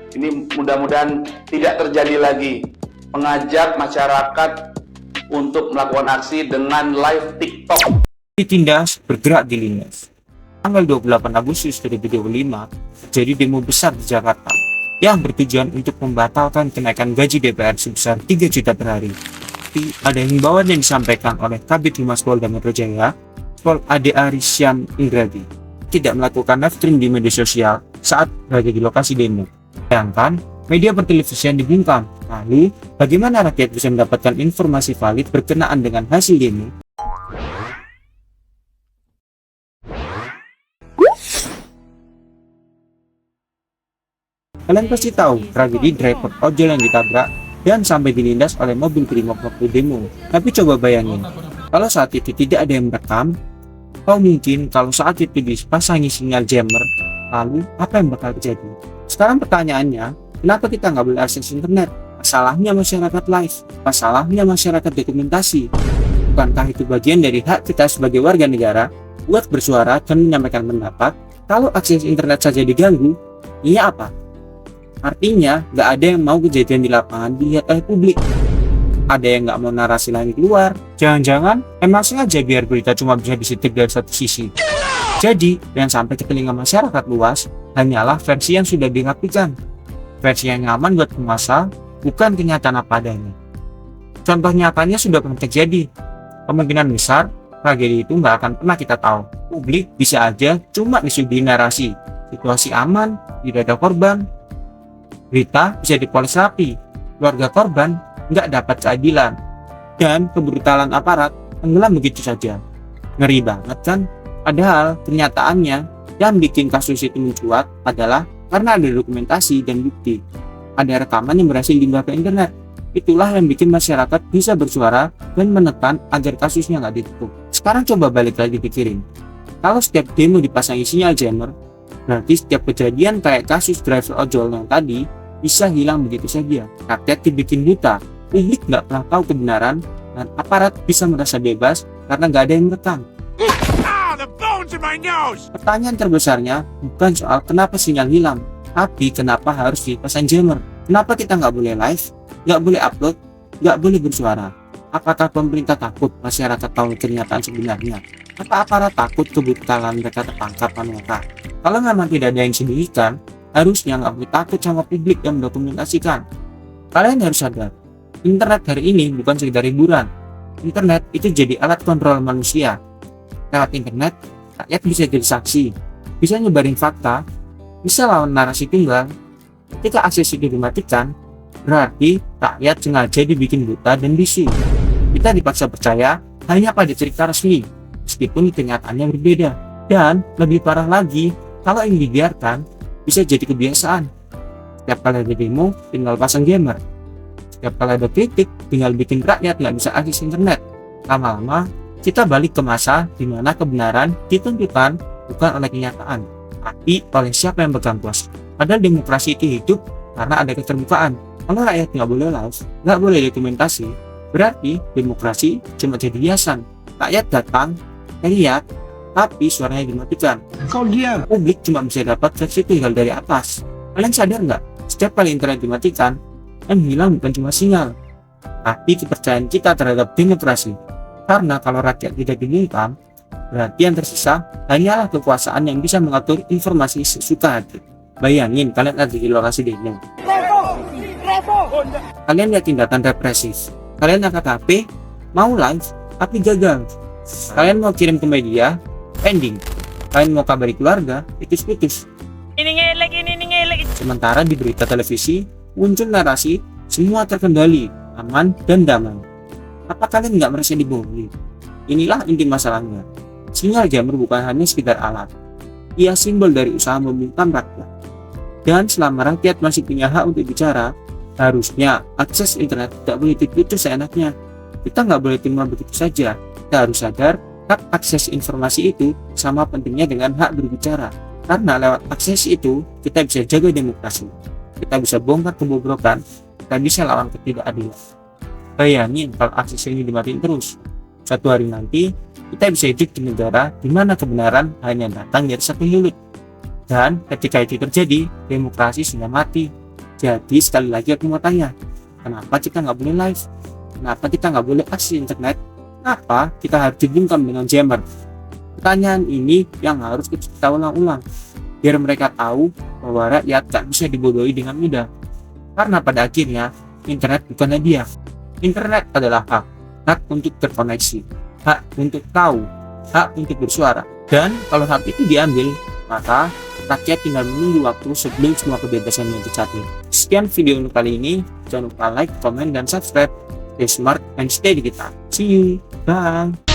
Ini mudah-mudahan tidak terjadi lagi. Mengajak masyarakat untuk melakukan aksi dengan live TikTok. Ditindas bergerak di Lindas. Tanggal 28 Agustus 2025 terjadi demo besar di Jakarta yang bertujuan untuk membatalkan kenaikan gaji DPR sebesar 3 juta per hari. Tapi ada himbauan yang disampaikan oleh Kabid Humas Polda Metro Jaya, Pol Ade Arisyan Indradi, tidak melakukan live stream di media sosial saat berada di lokasi demo. Bayangkan, media pertelevisian dibungkam. Lalu, bagaimana rakyat bisa mendapatkan informasi valid berkenaan dengan hasil demo? Kalian pasti tahu tragedi driver ojol yang ditabrak dan sampai dilindas oleh mobil Brimob waktu demo. Tapi coba bayangin, kalau saat itu tidak ada yang merekam, atau mungkin kalau saat itu dipasangi sinyal jammer, lalu apa yang bakal terjadi? Sekarang pertanyaannya, kenapa kita nggak boleh akses internet? Masalahnya masyarakat live, masalahnya masyarakat dokumentasi. Bukankah itu bagian dari hak kita sebagai warga negara buat bersuara dan menyampaikan pendapat? Kalau akses internet saja diganggu, ini apa? Artinya, nggak ada yang mau kejadian di lapangan dilihat oleh publik. Ada yang nggak mau narasi lain keluar. Jangan-jangan emang sengaja biar berita cuma bisa disetir dari satu sisi. Jadi, yang sampai ke telinga masyarakat luas hanyalah versi yang sudah dirapikan. Versi yang nyaman buat penguasa, bukan kenyataan apa adanya. Contoh nyatanya sudah pernah terjadi. Kemungkinan besar, tragedi itu nggak akan pernah kita tahu. Publik bisa aja cuma disuguhi narasi. Situasi aman, tidak ada korban. Berita bisa dipoles rapi, keluarga korban nggak dapat keadilan, dan kebrutalan aparat tenggelam begitu saja. Ngeri banget kan? Padahal kenyataannya yang bikin kasus itu mencuat adalah karena ada dokumentasi dan bukti. Ada rekaman yang berhasil diunggah ke internet. Itulah yang bikin masyarakat bisa bersuara dan menekan agar kasusnya nggak ditutup. Sekarang coba balik lagi pikirin. Kalau setiap demo dipasangi sinyal jammer, berarti setiap kejadian kayak kasus driver ojol yang tadi bisa hilang begitu saja. Rakyat dibikin buta, publik nggak pernah tahu kebenaran, dan aparat bisa merasa bebas karena nggak ada yang merekam. Pertanyaan terbesarnya bukan soal kenapa sinyal hilang, tapi kenapa harus dipasang jammer. Kenapa kita nggak boleh live, nggak boleh upload, nggak boleh bersuara? Apakah pemerintah takut masyarakat tahu kenyataan sebenarnya? Apa aparat takut kebrutalan mereka tertangkap mereka? Kalau memang tidak ada yang disembunyikan, harusnya nggak perlu takut sama publik yang mendokumentasikan. Kalian harus sadar, internet hari ini bukan sekedar hiburan. Internet itu jadi alat kontrol manusia. Lewat internet, rakyat bisa jadi saksi, bisa nyebarin fakta, bisa lawan narasi tunggal. Ketika akses itu dimatikan, berarti rakyat sengaja dibikin buta dan bisu. Kita dipaksa percaya hanya pada cerita resmi, meskipun kenyataannya berbeda. Dan lebih parah lagi, kalau ini dibiarkan, bisa jadi kebiasaan. Setiap kali ada demo, tinggal pasang jammer. Setiap kali ada kritik, tinggal bikin rakyat nggak bisa akses internet. Lama-lama, kita balik ke masa di mana kebenaran ditentukan bukan oleh kenyataan, tapi oleh siapa yang pegang kuasa. Padahal demokrasi itu hidup karena ada keterbukaan. Kalau rakyat nggak boleh live, nggak boleh dokumentasi, berarti demokrasi cuma jadi hiasan. Rakyat datang, lihat, tapi suaranya dimatikan. Kau diam. Publik cuma bisa dapat versi tunggal dari atas. Kalian sadar nggak? Setiap kali internet dimatikan, yang hilang bukan cuma sinyal, tapi kepercayaan kita terhadap demokrasi. Karena kalau rakyat tidak dibungkam, berarti yang tersisa hanyalah kekuasaan yang bisa mengatur informasi sesuka hati. Bayangin kalian ada di lokasi demo. Kalian lihat tindakan represif. Kalian angkat HP, mau live, tapi gagal. Kalian mau kirim ke media, pending. Kalian mau kabari keluarga, putus-putus. Ini ngelek. Sementara di berita televisi, muncul narasi semua terkendali, aman dan damai. Apa kalian nggak merasa dibohongi? Inilah inti masalahnya. Sinyal jammer bukan hanya sekedar alat. Ia simbol dari usaha membungkam rakyat. Dan selama rakyat masih punya hak untuk bicara, harusnya akses internet tidak boleh diputus seenaknya. Kita nggak boleh terima begitu saja. Kita harus sadar, hak akses informasi itu sama pentingnya dengan hak berbicara. Karena lewat akses itu, kita bisa jaga demokrasi. Kita bisa bongkar kebobrokan, kita bisa lawan ketidakadilan. Bayangin kalau akses ini dimatiin terus. Suatu hari nanti, kita bisa hidup di negara di mana kebenaran hanya datang dari satu mulut. Dan ketika itu terjadi, demokrasi sudah mati. Jadi sekali lagi aku mau tanya, kenapa kita nggak boleh live? Kenapa kita nggak boleh akses internet? Kenapa kita harus dibungkam dengan jammer? Pertanyaan ini yang harus kita ulang-ulang, biar mereka tahu bahwa rakyat tak bisa dibodohi dengan mudah. Karena pada akhirnya, internet bukan hadiah. Internet adalah hak untuk terkoneksi, hak untuk tahu, hak untuk bersuara. Dan kalau hak itu diambil, maka rakyat tinggal menunggu waktu sebelum semua kebebasan yang dicapai. Sekian video untuk kali ini. Jangan lupa like, comment, dan subscribe. Stay smart and stay digital. See you. Bye.